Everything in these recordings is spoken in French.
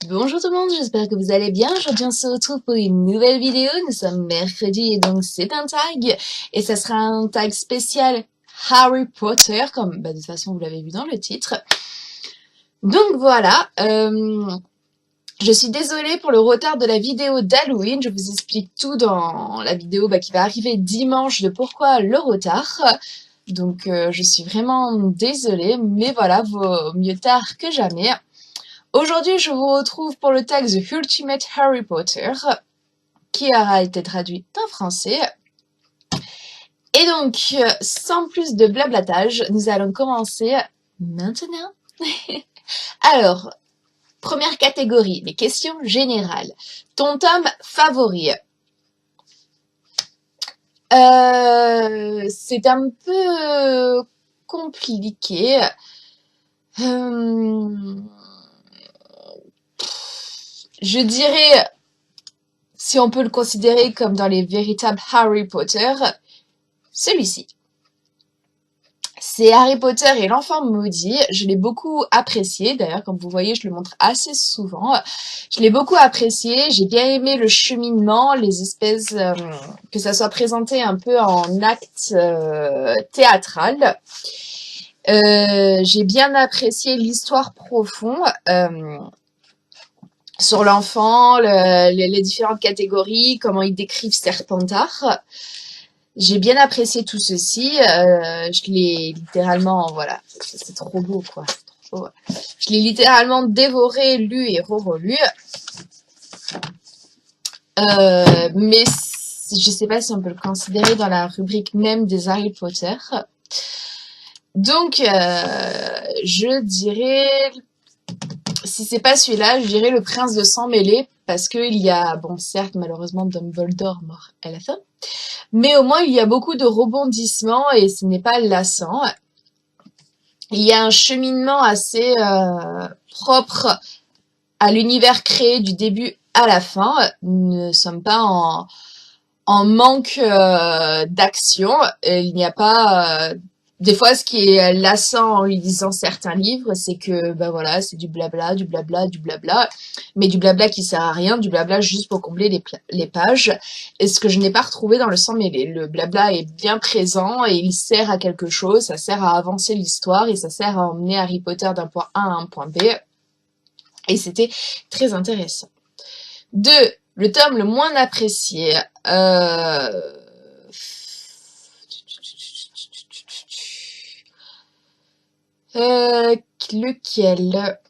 Bonjour tout le monde, j'espère que vous allez bien. Aujourd'hui on se retrouve pour une nouvelle vidéo. Nous sommes mercredi et donc c'est un tag. Et ça sera un tag spécial Harry Potter, comme de toute façon vous l'avez vu dans le titre. Donc voilà, je suis désolée pour le retard de la vidéo d'Halloween. Je vous explique tout dans la vidéo qui va arriver dimanche de pourquoi le retard. Donc je suis vraiment désolée, mais voilà, vaut mieux tard que jamais. Aujourd'hui, je vous retrouve pour le tag The Ultimate Harry Potter, qui aura été traduit en français. Et donc, sans plus de blablatage, nous allons commencer maintenant. Alors, première catégorie, les questions générales. Ton tome favori? C'est un peu compliqué. Je dirais, si on peut le considérer comme dans les véritables Harry Potter, celui-ci. C'est Harry Potter et l'enfant maudit. Je l'ai beaucoup apprécié. D'ailleurs, comme vous voyez, je le montre assez souvent. Je l'ai beaucoup apprécié. J'ai bien aimé le cheminement, les espèces, que ça soit présenté un peu en acte théâtral. J'ai bien apprécié l'histoire profonde. Sur l'enfant, les différentes catégories, comment ils décrivent Serpentard. J'ai bien apprécié tout ceci. Je l'ai littéralement, voilà, c'est trop beau, quoi. C'est trop beau. Je l'ai littéralement dévoré, lu et re-relu. Mais je sais pas si on peut le considérer dans la rubrique même des Harry Potter. Donc, je dirais, si c'est pas celui-là, je dirais Le Prince de Sang Mêlé, parce que il y a, bon, certes, malheureusement, Dumbledore mort à la fin, mais au moins il y a beaucoup de rebondissements et ce n'est pas lassant. Il y a un cheminement assez propre à l'univers créé du début à la fin. Nous ne sommes pas en manque d'action. Il n'y a pas... Des fois, ce qui est lassant en lisant certains livres, c'est que, voilà, c'est du blabla, du blabla, du blabla, mais du blabla qui sert à rien, du blabla juste pour combler les pages. Et ce que je n'ai pas retrouvé dans le sang mêlé. Le blabla est bien présent et il sert à quelque chose, ça sert à avancer l'histoire et ça sert à emmener Harry Potter d'un point A à un point B. Et c'était très intéressant. 2. Le tome le moins apprécié. Lequel?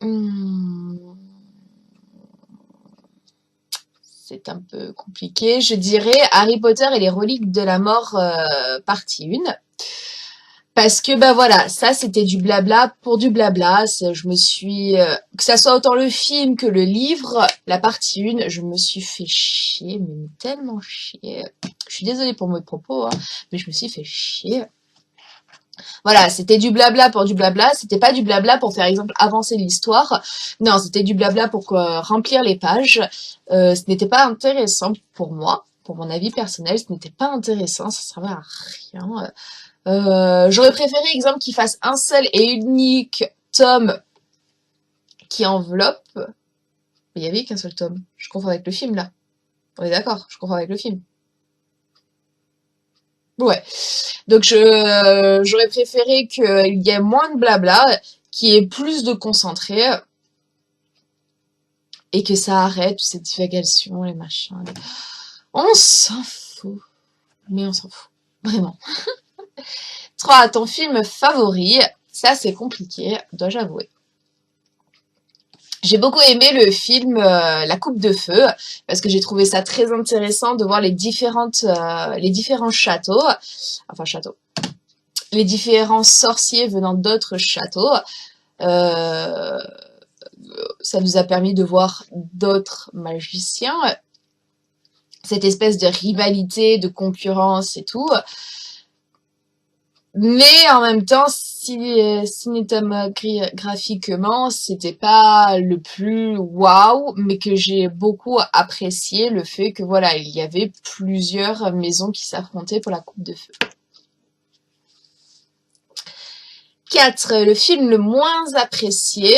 C'est un peu compliqué. Je dirais Harry Potter et les reliques de la mort, partie 1. Parce que voilà, ça c'était du blabla pour du blabla. Je me suis, que ça soit autant le film que le livre, la partie 1, je me suis fait chier, mais tellement chier. Je suis désolée pour mes propos, hein, mais je me suis fait chier. Voilà, c'était du blabla pour du blabla. C'était pas du blabla pour faire exemple avancer l'histoire. Non, c'était du blabla pour remplir les pages. Ce n'était pas intéressant pour moi, pour mon avis personnel. Ce n'était pas intéressant, ça servait à rien. J'aurais préféré, exemple, qu'il fasse un seul et unique tome qui enveloppe. Mais il y avait qu'un seul tome. Je confonds avec le film, là. On est d'accord, je confonds avec le film. Ouais. Donc, j'aurais préféré qu'il y ait moins de blabla, qu'il y ait plus de concentré, et que ça arrête toutes ces divagations, les machins. On s'en fout. Mais on s'en fout. Vraiment. 3. Ton film favori. Ça, c'est compliqué, dois-je avouer. J'ai beaucoup aimé le film La Coupe de Feu parce que j'ai trouvé ça très intéressant de voir les différents châteaux, les différents sorciers venant d'autres châteaux. Ça nous a permis de voir d'autres magiciens, cette espèce de rivalité, de concurrence et tout. Mais en même temps, cinématographiquement, c'était pas le plus waouh, mais que j'ai beaucoup apprécié le fait que voilà, il y avait plusieurs maisons qui s'affrontaient pour la coupe de feu. 4. Le film le moins apprécié.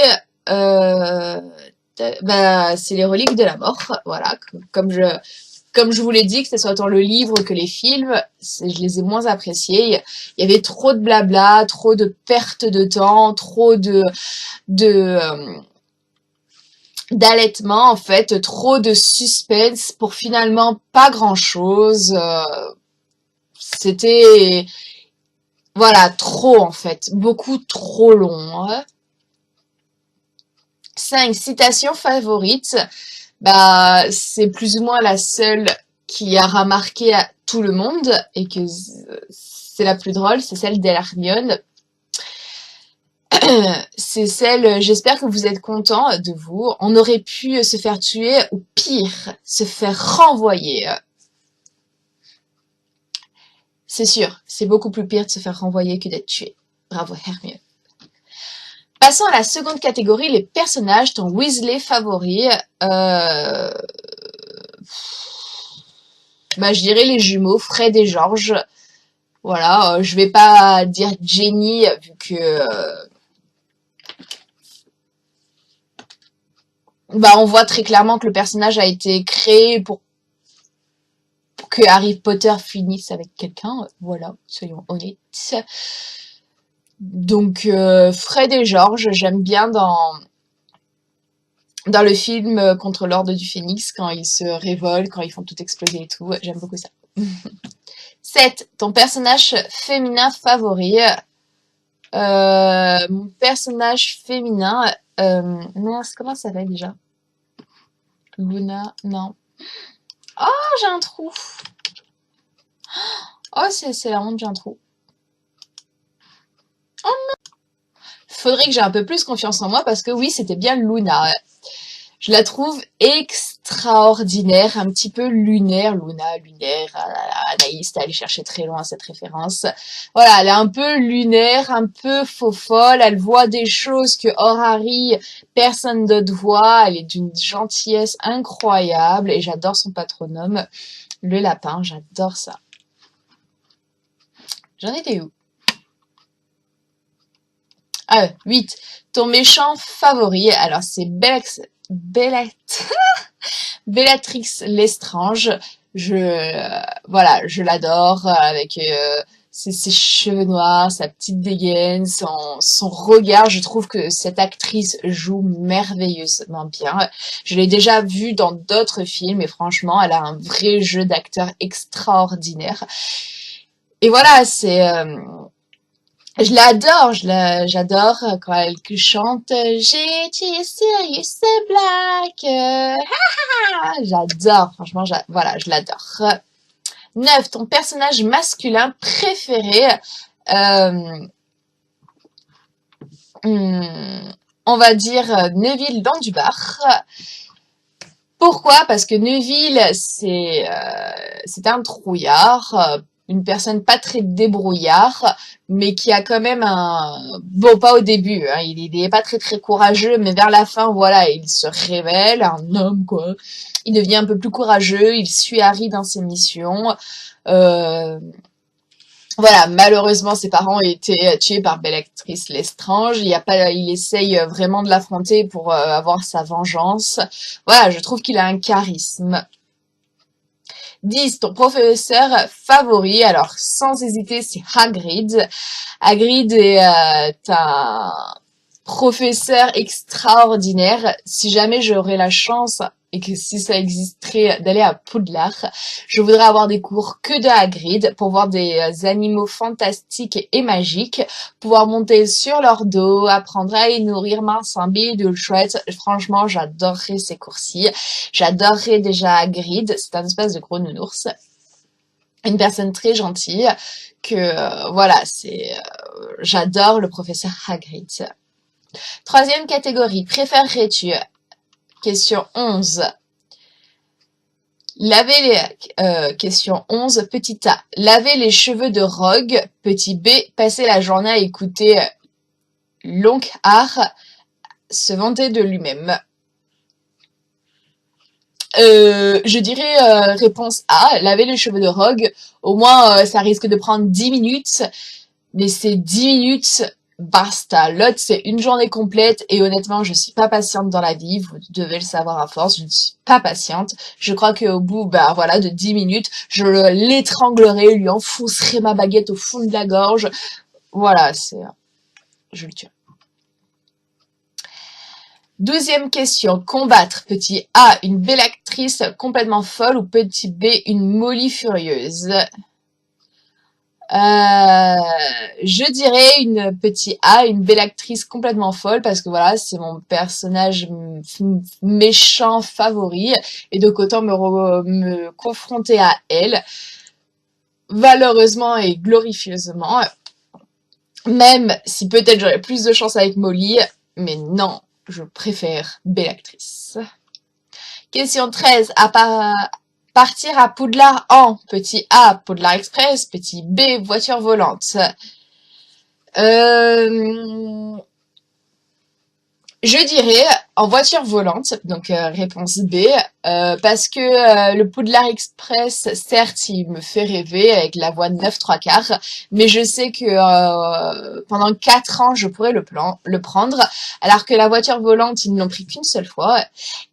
Bah, c'est les reliques de la mort. Voilà, comme je vous l'ai dit, que ce soit autant le livre que les films, je les ai moins appréciés. Il y avait trop de blabla, trop de perte de temps, trop de d'allaitement en fait, trop de suspense pour finalement pas grand-chose. C'était voilà, trop en fait, beaucoup trop long. Hein. 5 citations favorites. Bah, c'est plus ou moins la seule qui a remarqué à tout le monde et que c'est la plus drôle, c'est celle d'Hermione. C'est celle, j'espère que vous êtes content de vous. On aurait pu se faire tuer ou pire, se faire renvoyer. C'est sûr, c'est beaucoup plus pire de se faire renvoyer que d'être tué. Bravo Hermione. Passons à la seconde catégorie, les personnages, ton Weasley favori. Bah, je dirais les jumeaux, Fred et George. Voilà, je vais pas dire Jenny, vu que... bah, on voit très clairement que le personnage a été créé pour que Harry Potter finisse avec quelqu'un. Voilà, soyons honnêtes. Donc, Fred et George, j'aime bien dans le film contre l'Ordre du Phénix, quand ils se révoltent, quand ils font tout exploser et tout. J'aime beaucoup ça. 7. Ton personnage féminin favori. Mon personnage féminin... mince, comment ça s'appelle déjà? Luna, non. Oh, j'ai un trou. Oh, c'est la honte, j'ai un trou. Oh non. Faudrait que j'ai un peu plus confiance en moi parce que oui, c'était bien Luna. Je la trouve extraordinaire, un petit peu lunaire, Luna, lunaire, Anaïs, t'es allée chercher très loin cette référence. Voilà, elle est un peu lunaire, un peu faux-folle, elle voit des choses que hors Harry, personne d'autre voit, elle est d'une gentillesse incroyable et j'adore son patronome, le lapin, j'adore ça. J'en étais où? Ah, 8. Ton méchant favori, alors c'est Bellatrix Lestrange, voilà, je l'adore avec ses cheveux noirs, sa petite dégaine, son regard. Je trouve que cette actrice joue merveilleusement bien. Je l'ai déjà vue dans d'autres films et franchement, elle a un vrai jeu d'acteur extraordinaire. Et voilà, je l'adore, j'adore quand elle chante J'ai Sirius Black. J'adore, franchement, voilà, je l'adore. 9. Ton personnage masculin préféré. On va dire Neville Londubar. Pourquoi? Parce que Neville, c'est un trouillard, une personne pas très débrouillard, mais qui a quand même bon, pas au début, hein, il est pas très très courageux, mais vers la fin, voilà, il se révèle, un homme, quoi. Il devient un peu plus courageux, il suit Harry dans ses missions. Voilà, malheureusement, ses parents ont été tués par Bellatrix Lestrange. Il essaye vraiment de l'affronter pour avoir sa vengeance. Voilà, je trouve qu'il a un charisme. 10. Ton professeur favori. Alors, sans hésiter, c'est Hagrid. Hagrid est un professeur extraordinaire. Si jamais j'aurais la chance et que si ça existerait d'aller à Poudlard, je voudrais avoir des cours que de Hagrid pour voir des animaux fantastiques et magiques, pouvoir monter sur leur dos, apprendre à les nourrir, m'insamber de chouette. Franchement, j'adorerais ces cours-ci. J'adorerais déjà Hagrid. C'est un espèce de gros nounours. Une personne très gentille que, voilà, j'adore le professeur Hagrid. 3e catégorie, préférerais-tu? Question 11. Question 11, petit A. Laver les cheveux de Rogue. Petit B. Passer la journée à écouter Lockhart se vanter de lui-même. Je dirais réponse A. Laver les cheveux de Rogue. Au moins, ça risque de prendre 10 minutes. Mais c'est 10 minutes basta. L'autre, c'est une journée complète et honnêtement, je suis pas patiente dans la vie. Vous devez le savoir à force. Je ne suis pas patiente. Je crois qu'au bout, bah voilà, de 10 minutes, je l'étranglerai, lui enfoncerai ma baguette au fond de la gorge. Voilà, je le tue. 12e question. Combattre. Petit A, une belle actrice complètement folle ou petit B, une Molly furieuse. Je dirais une petit A, une belle actrice complètement folle parce que voilà, c'est mon personnage méchant favori et donc autant me confronter à elle valeureusement et glorieusement, même si peut-être j'aurais plus de chance avec Molly, mais non, je préfère belle actrice. Question 13. Partir à Poudlard en petit A, Poudlard Express, petit B, voiture volante. Je dirais en voiture volante, donc réponse B, parce que le Poudlard Express, certes, il me fait rêver avec la voie 9 3 quarts, mais je sais que pendant 4 ans, je pourrais le prendre, alors que la voiture volante, ils ne l'ont pris qu'une seule fois,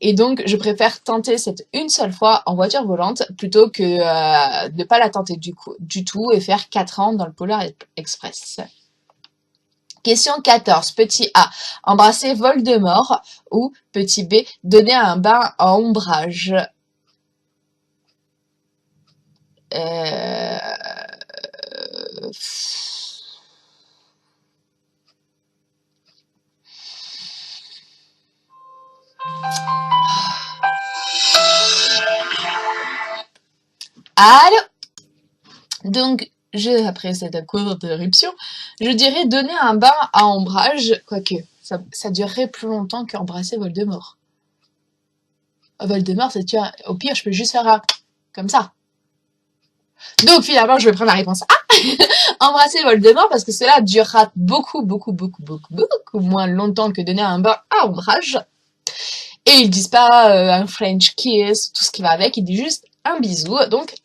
et donc je préfère tenter cette une seule fois en voiture volante plutôt que ne pas la tenter du tout et faire 4 ans dans le Poudlard Express. Question 14. Petit A. Embrasser Voldemort ou petit B. Donner un bain en ombrage. Allô? Donc, après cette courte interruption, je dirais donner un bain à ombrage, quoique ça durerait plus longtemps qu'embrasser Voldemort. Voldemort, c'est au pire, je peux juste faire un comme ça. Donc finalement, je vais prendre la réponse A. Embrasser Voldemort parce que cela durera beaucoup moins longtemps que donner un bain à ombrage. Et ils disent pas un French kiss, tout ce qui va avec, ils disent juste un bisou. Donc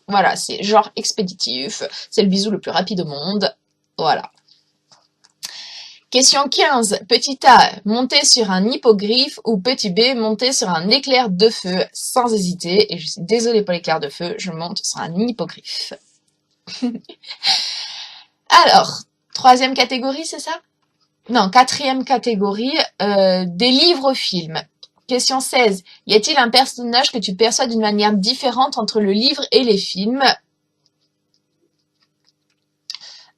voilà, c'est genre expéditif, c'est le bisou le plus rapide au monde. Voilà. Question 15. Petit A, monter sur un hippogriffe ou petit B, monter sur un éclair de feu sans hésiter. Et je suis désolée pour l'éclair de feu, je monte sur un hippogriffe. Alors, 3e catégorie, c'est ça? Non, 4e catégorie, des livres-films. Question 16. Y a-t-il un personnage que tu perçois d'une manière différente entre le livre et les films?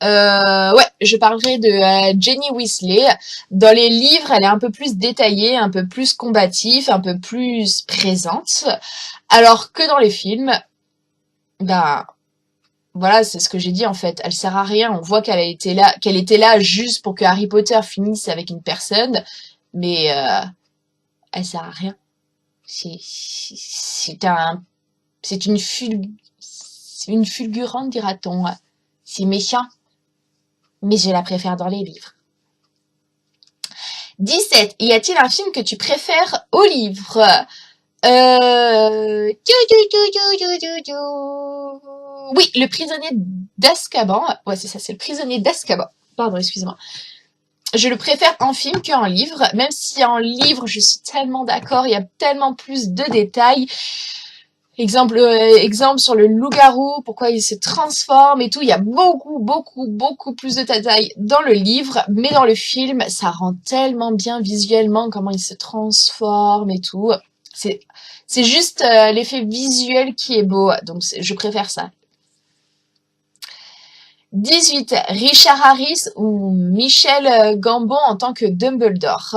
Ouais, je parlerai de Ginny Weasley. Dans les livres, elle est un peu plus détaillée, un peu plus combative, un peu plus présente. Alors que dans les films, bah, voilà, c'est ce que j'ai dit en fait. Elle sert à rien. On voit qu'elle était là juste pour que Harry Potter finisse avec une personne, mais elle sert à rien. C'est une fulgurante, dira-t-on. C'est méchant, mais je la préfère dans les livres. 17. Y a-t-il un film que tu préfères au livre? Oui, Le prisonnier d'Azkaban. Ouais, c'est ça, c'est Le prisonnier d'Azkaban. Pardon, excusez-moi. Je le préfère en film qu'en livre, même si en livre, je suis tellement d'accord, il y a tellement plus de détails. Exemple sur le loup-garou, pourquoi il se transforme et tout. Il y a beaucoup plus de détails dans le livre, mais dans le film, ça rend tellement bien visuellement comment il se transforme et tout. C'est juste l'effet visuel qui est beau, donc je préfère ça. 18. Richard Harris ou Michel Gambon en tant que Dumbledore.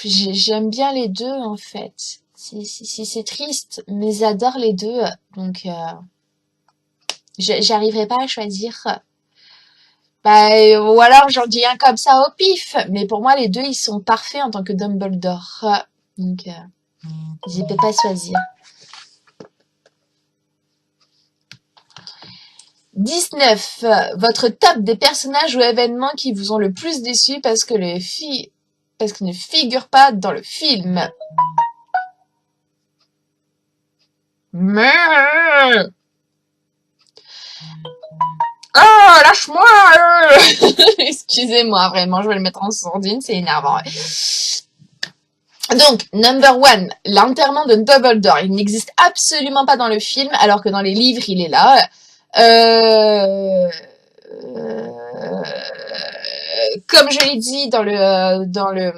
J'aime bien les deux en fait. C'est triste, mais j'adore les deux, donc j'arriverai pas à choisir. Ou alors j'en dis un comme ça au pif, mais pour moi les deux ils sont parfaits en tant que Dumbledore, donc je peux pas choisir. 19. Votre top des personnages ou événements qui vous ont le plus déçu parce qu'ils ne figurent pas dans le film. Oh, lâche-moi! Excusez-moi, vraiment, je vais le mettre en sourdine, c'est énervant. Ouais. Donc, number one, l'enterrement de Dumbledore. Il n'existe absolument pas dans le film, alors que dans les livres, il est là. Euh, euh, Comme je l'ai dit dans le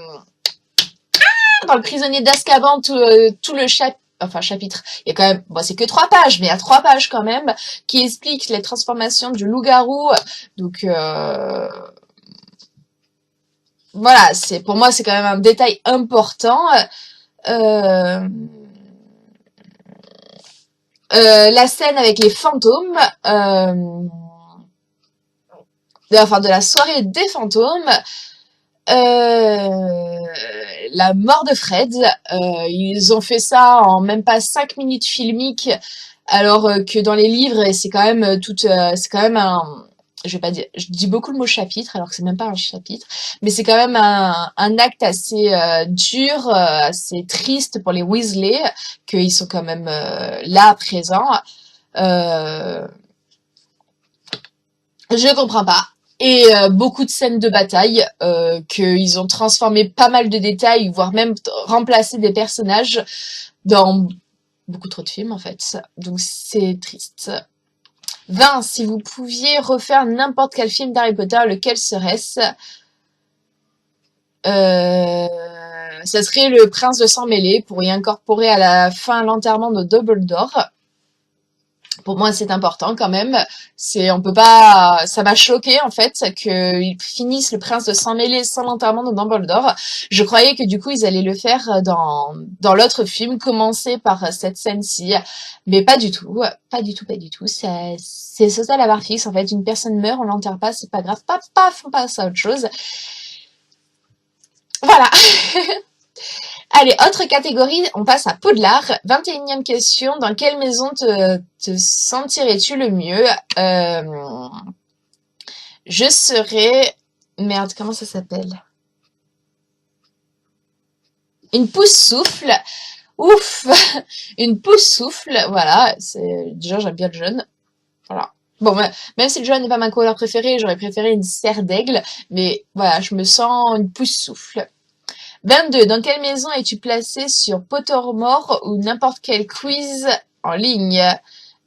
prisonnier d'Azkaban, tout le chapitre, il y a quand même, bon, c'est que 3 pages, mais il y a 3 pages quand même, qui expliquent les transformations du loup-garou. Donc, voilà, pour moi, c'est quand même un détail important. Euh, la scène avec les fantômes, de la soirée des fantômes, la mort de Fred, ils ont fait ça en même pas 5 minutes filmiques, alors que dans les livres, c'est quand même c'est quand même je vais pas dire, je dis beaucoup le mot chapitre, alors que c'est même pas un chapitre, mais c'est quand même un acte assez dur, assez triste pour les Weasley, qu'ils sont quand même là présents. Euh, je comprends pas. Et beaucoup de scènes de bataille, qu'ils ont transformé pas mal de détails, voire même remplacé des personnages dans beaucoup trop de films en fait. Donc c'est triste. 20. Si vous pouviez refaire n'importe quel film d'Harry Potter, lequel serait-ce? Ça serait Le Prince de Sang Mêlé pour y incorporer à la fin l'enterrement de Dumbledore. Pour moi, c'est important quand même. On peut pas, ça m'a choqué en fait qu'ils finissent Le Prince de Sang Mêlé sans l'enterrement de Dumbledore. Je croyais que du coup ils allaient le faire dans l'autre film, commencer par cette scène-ci, mais pas du tout, pas du tout, pas du tout. C'est sauté à la barre fixe en fait. Une personne meurt, on l'enterre pas, c'est pas grave, paf, on passe à autre chose. Voilà. Allez, autre catégorie, on passe à Poudlard. 21e question, dans quelle maison te sentirais-tu le mieux? Je serais... Merde, comment ça s'appelle? Une pousse souffle. Ouf. Une pousse souffle, voilà. Déjà, j'aime bien le jaune. Voilà. Bon, même si le jaune n'est pas ma couleur préférée, j'aurais préféré une serre d'aigle. Mais voilà, je me sens une pousse souffle. 22. Dans quelle maison es-tu placé sur Pottermore ou n'importe quel quiz en ligne?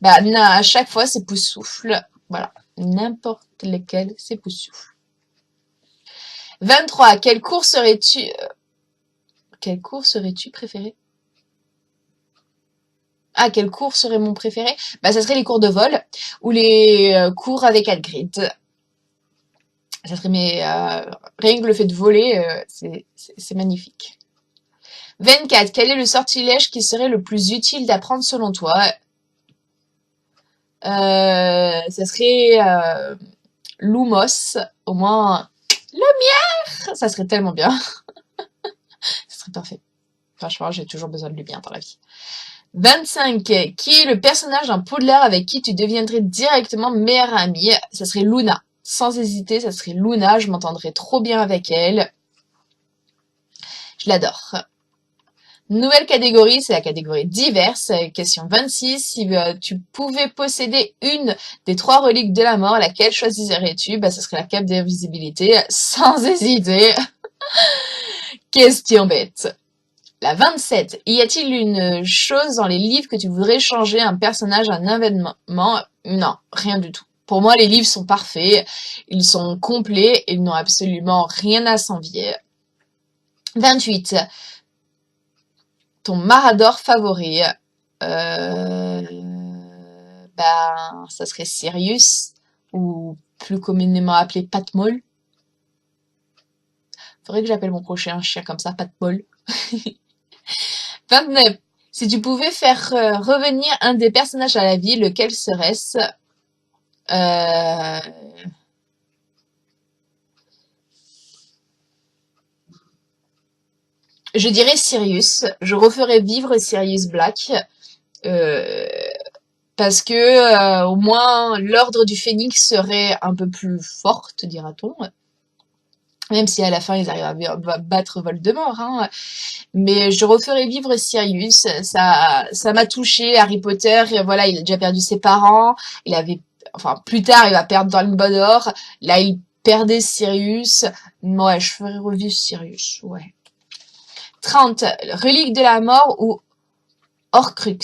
Bah, à chaque fois, c'est Poussoufle. Voilà. N'importe lequel, c'est Poussoufle. 23. Quel cours serais-tu préféré? Ah, quel cours serait mon préféré? Bah, ça serait les cours de vol ou les cours avec Hagrid. Ça serait rien que le fait de voler, c'est magnifique. 24. Quel est le sortilège qui serait le plus utile d'apprendre selon toi? Ça serait Lumos, au moins lumière, ça serait tellement bien. Ça serait parfait. Franchement, j'ai toujours besoin de lumière dans la vie. 25. Qui est le personnage d'un Poudlard avec qui tu deviendrais directement meilleure amie? Ça serait Luna. Sans hésiter, ça serait Luna. Je m'entendrais trop bien avec elle. Je l'adore. Nouvelle catégorie, c'est la catégorie diverse. Question 26. Si tu pouvais posséder une des 3 reliques de la mort, laquelle choisirais-tu? Bah, ce serait la cape d'invisibilité, sans hésiter. Question bête. La 27. Y a-t-il une chose dans les livres que tu voudrais changer, un personnage, un événement? Non, rien du tout. Pour moi, les livres sont parfaits, ils sont complets, ils n'ont absolument rien à s'envier. 28. Ton Marador favori? Ça serait Sirius, ou plus communément appelé Patmol. Faudrait que j'appelle mon prochain chien comme ça, Patmol. 29. Si tu pouvais faire revenir un des personnages à la vie, lequel serait-ce? Je dirais Sirius. Je referais vivre Sirius Black. Parce que au moins l'ordre du Phénix serait un peu plus forte, dira-t-on. Même si à la fin ils arrivent à battre Voldemort, hein. Mais je referais vivre Sirius. Ça m'a touché. Harry Potter, voilà, il a déjà perdu ses parents. enfin, plus tard, il va perdre Dumbledore. Là, il perdait Sirius. Ouais, je ferais revivre Sirius, ouais. 30. Relique de la mort ou Horcrux.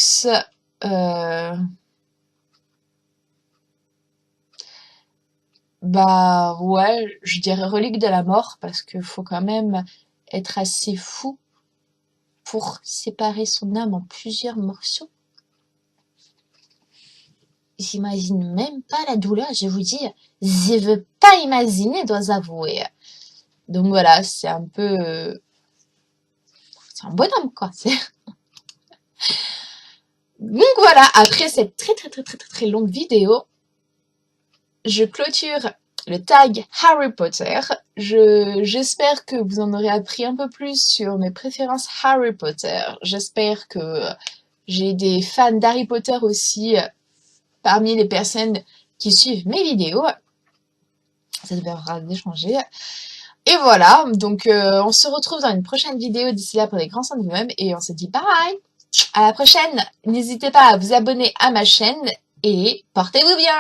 Bah ouais, je dirais relique de la mort parce que faut quand même être assez fou pour séparer son âme en plusieurs morceaux. J'imagine même pas la douleur, je vous dis, je veux pas imaginer, dois avouer. Donc voilà, c'est un peu, c'est un bonhomme quoi. Donc voilà, après cette très longue vidéo, je clôture le tag Harry Potter. J'espère que vous en aurez appris un peu plus sur mes préférences Harry Potter. J'espère que j'ai des fans d'Harry Potter aussi parmi les personnes qui suivent mes vidéos. Ça devrait d'échanger. Et voilà, donc on se retrouve dans une prochaine vidéo. D'ici là, prenez grand soin de vous-même et on se dit bye. À la prochaine. N'hésitez pas à vous abonner à ma chaîne et portez-vous bien.